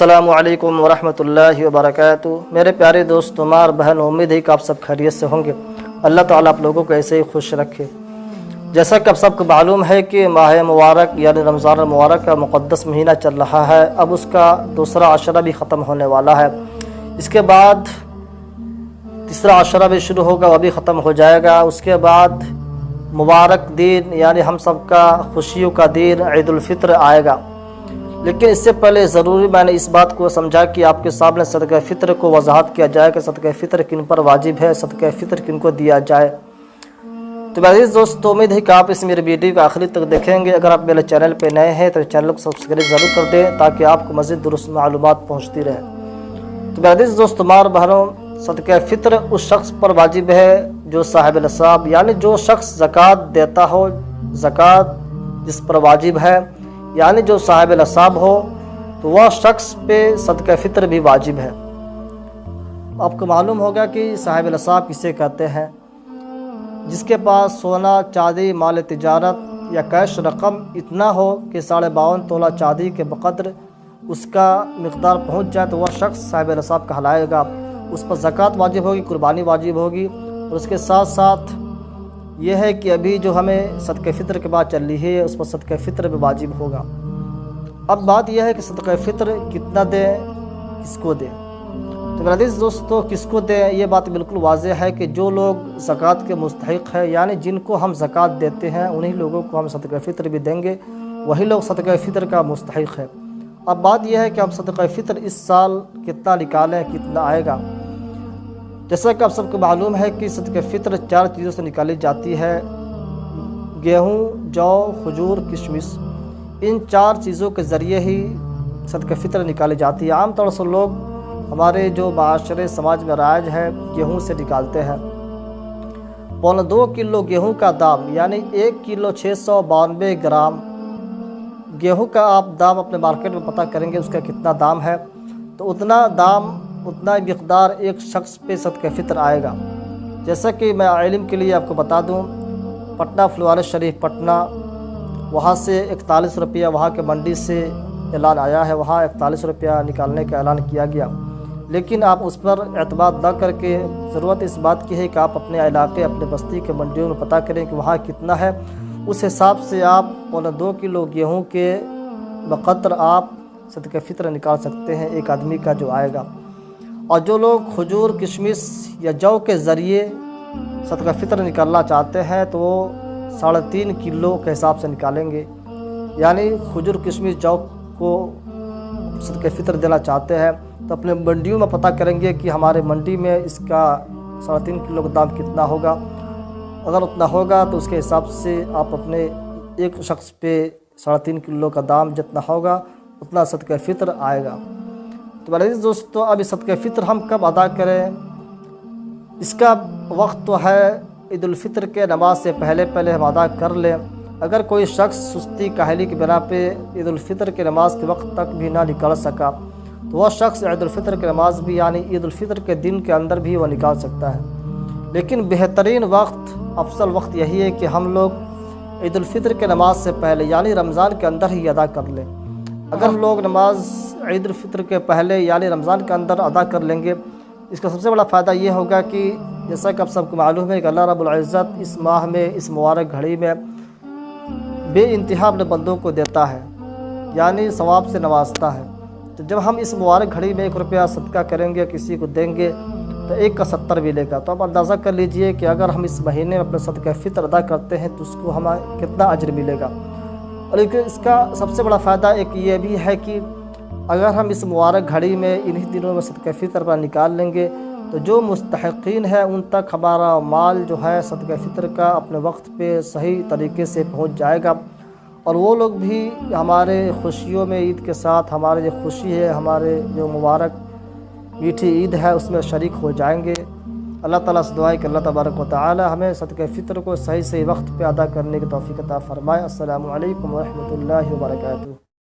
السلام علیکم ورحمۃ اللہ وبرکاتہ۔ میرے پیارے دوست تمہار بہن، امید ہے کہ آپ سب خیریت سے ہوں گے۔ اللہ تعالیٰ آپ لوگوں کو ایسے ہی خوش رکھے۔ جیسا کہ آپ سب کو معلوم ہے کہ ماہ مبارک یعنی رمضان المبارک کا مقدس مہینہ چل رہا ہے، اب اس کا دوسرا عشرہ بھی ختم ہونے والا ہے۔ اس کے بعد تیسرا عشرہ بھی شروع ہوگا، وہ بھی ختم ہو جائے گا۔ اس کے بعد مبارک دن یعنی ہم سب کا خوشیوں کا دن عید الفطر آئے گا۔ لیکن اس سے پہلے ضروری میں نے اس بات کو سمجھا کہ آپ کے سامنے صدقہ فطر کو وضاحت کیا جائے کہ صدقہ فطر کن پر واجب ہے، صدقہ فطر کن کو دیا جائے۔ تو میرے عزیز دوست، امید ہے کہ آپ اس میرے ویڈیو کو آخری تک دیکھیں گے۔ اگر آپ میرے چینل پہ نئے ہیں تو چینل کو سبسکرائب ضرور کر دیں تاکہ آپ کو مزید درست معلومات پہنچتی رہے۔ تو میرے عزیز دوست تمہار بہنوں، صدقہ فطر اس شخص پر واجب ہے جو صاحب نصاب یعنی جو شخص زکوٰۃ دیتا ہو، زکوٰۃ جس پر واجب ہے یعنی جو صاحب نصاب ہو، تو وہ شخص پہ صدقہ فطر بھی واجب ہے۔ آپ کو معلوم ہوگا کہ صاحب نصاب کسے کہتے ہیں؟ جس کے پاس سونا، چاندی، مال تجارت یا کیش رقم اتنا ہو کہ 52.5 تولہ چاندی کے بقدر اس کا مقدار پہنچ جائے تو وہ شخص صاحب نصاب کہلائے گا۔ اس پر زکوٰۃ واجب ہوگی، قربانی واجب ہوگی، اور اس کے ساتھ ساتھ یہ ہے کہ ابھی جو ہمیں صدقہ فطر کے بعد چل رہی ہے اس پر صدقہ فطر بھی واجب ہوگا۔ اب بات یہ ہے کہ صدقہ فطر کتنا دیں، کس کو دیں؟ تو میرے عزیز دوستو، کس کو دیں یہ بات بالکل واضح ہے کہ جو لوگ زکوٰۃ کے مستحق ہیں یعنی جن کو ہم زکوٰۃ دیتے ہیں انہی لوگوں کو ہم صدقہ فطر بھی دیں گے، وہی لوگ صدقہ فطر کا مستحق ہے۔ اب بات یہ ہے کہ ہم صدقہ فطر اس سال کتنا نکالیں، کتنا آئے گا؟ جیسا کہ آپ سب کو معلوم ہے کہ صدقہ فطر 4 چیزوں سے نکالی جاتی ہے: گیہوں، جو، کھجور، کشمش۔ ان 4 چیزوں کے ذریعے ہی صدقہ فطر نکالی جاتی ہے۔ عام طور سے لوگ ہمارے جو معاشرے سماج میں رائج ہے گیہوں سے نکالتے ہیں۔ 2.25 کلو گیہوں کا دام یعنی 1 کلو 692 گرام گیہوں کا آپ دام اپنے مارکیٹ میں پتہ کریں گے اس کا کتنا دام ہے، تو اتنا دام، اتنا مقدار ایک شخص پہ صدقہ فطر آئے گا۔ جیسا کہ میں علم کے لیے آپ کو بتا دوں، پٹنہ فلوارس شریف پٹنہ، وہاں سے 41 روپیہ وہاں کے منڈی سے اعلان آیا ہے، وہاں 41 روپیہ نکالنے کا اعلان کیا گیا۔ لیکن آپ اس پر اعتماد نہ کر کے ضرورت اس بات کی ہے کہ آپ اپنے علاقے، اپنے بستی کے منڈیوں میں پتہ کریں کہ وہاں کتنا ہے، اس حساب سے آپ 2.25 کلو گیہوں کے بقدر آپ صدقہ فطر نکال سکتے ہیں ایک آدمی کا جو آئے گا۔ اور جو لوگ کھجور، کشمش یا جو کے ذریعے صدقہ فطر نکالنا چاہتے ہیں تو وہ 3.5 کلو کے حساب سے نکالیں گے، یعنی کھجور، کشمش، جو کو صدقہ فطر دینا چاہتے ہیں تو اپنے منڈیوں میں پتہ کریں گے کہ ہمارے منڈی میں اس کا 3.5 کلو کا دام کتنا ہوگا۔ اگر اتنا ہوگا تو اس کے حساب سے آپ اپنے ایک شخص پہ 3.5 کلو کا دام جتنا ہوگا اتنا صدقہ فطر آئے گا۔ تو میرے عزیز دوستو، اب اس صدقہ فطر ہم کب ادا کریں؟ اس کا وقت تو ہے عید الفطر کے نماز سے پہلے ہم ادا کر لیں۔ اگر کوئی شخص سستی کاہلی کی بنا پہ عید الفطر کے نماز کے وقت تک بھی نہ نکال سکا تو وہ شخص عید الفطر کے نماز بھی یعنی عید الفطر کے دن کے اندر بھی وہ نکال سکتا ہے۔ لیکن بہترین وقت، افضل وقت یہی ہے کہ ہم لوگ عید الفطر کے نماز سے پہلے یعنی رمضان کے اندر ہی ادا کر لیں۔ اگر ہم لوگ نماز عید الفطر کے پہلے یعنی رمضان کے اندر ادا کر لیں گے، اس کا سب سے بڑا فائدہ یہ ہوگا کہ جیسا کہ آپ سب کو معلوم ہے کہ اللہ رب العزت اس ماہ میں، اس مبارک گھڑی میں بے انتہا اپنے بندوں کو دیتا ہے، یعنی ثواب سے نوازتا ہے۔ تو جب ہم اس مبارک گھڑی میں 1 روپیہ صدقہ کریں گے، کسی کو دیں گے تو 1 کا 70 ملے گا۔ تو آپ اندازہ کر لیجئے کہ اگر ہم اس مہینے میں اپنا صدقہ فطر ادا کرتے ہیں تو اس کو ہمیں کتنا اجر ملے گا۔ اور اس کا سب سے بڑا فائدہ ایک یہ بھی ہے کہ اگر ہم اس مبارک گھڑی میں انہی دنوں میں صدقہ فطر پر نکال لیں گے تو جو مستحقین ہیں ان تک ہمارا مال جو ہے صدقہ فطر کا اپنے وقت پہ صحیح طریقے سے پہنچ جائے گا، اور وہ لوگ بھی ہمارے خوشیوں میں عید کے ساتھ ہمارے جو خوشی ہے، ہمارے جو مبارک میٹھی عید ہے اس میں شریک ہو جائیں گے۔ اللہ تعالیٰ سے دعا ہے کہ اللہ تبارک و تعالی ہمیں صدقہ فطر کو صحیح وقت پہ ادا کرنے کی توفیق عطا فرمائے۔ السلام علیکم ورحمۃ اللہ وبرکاتہ۔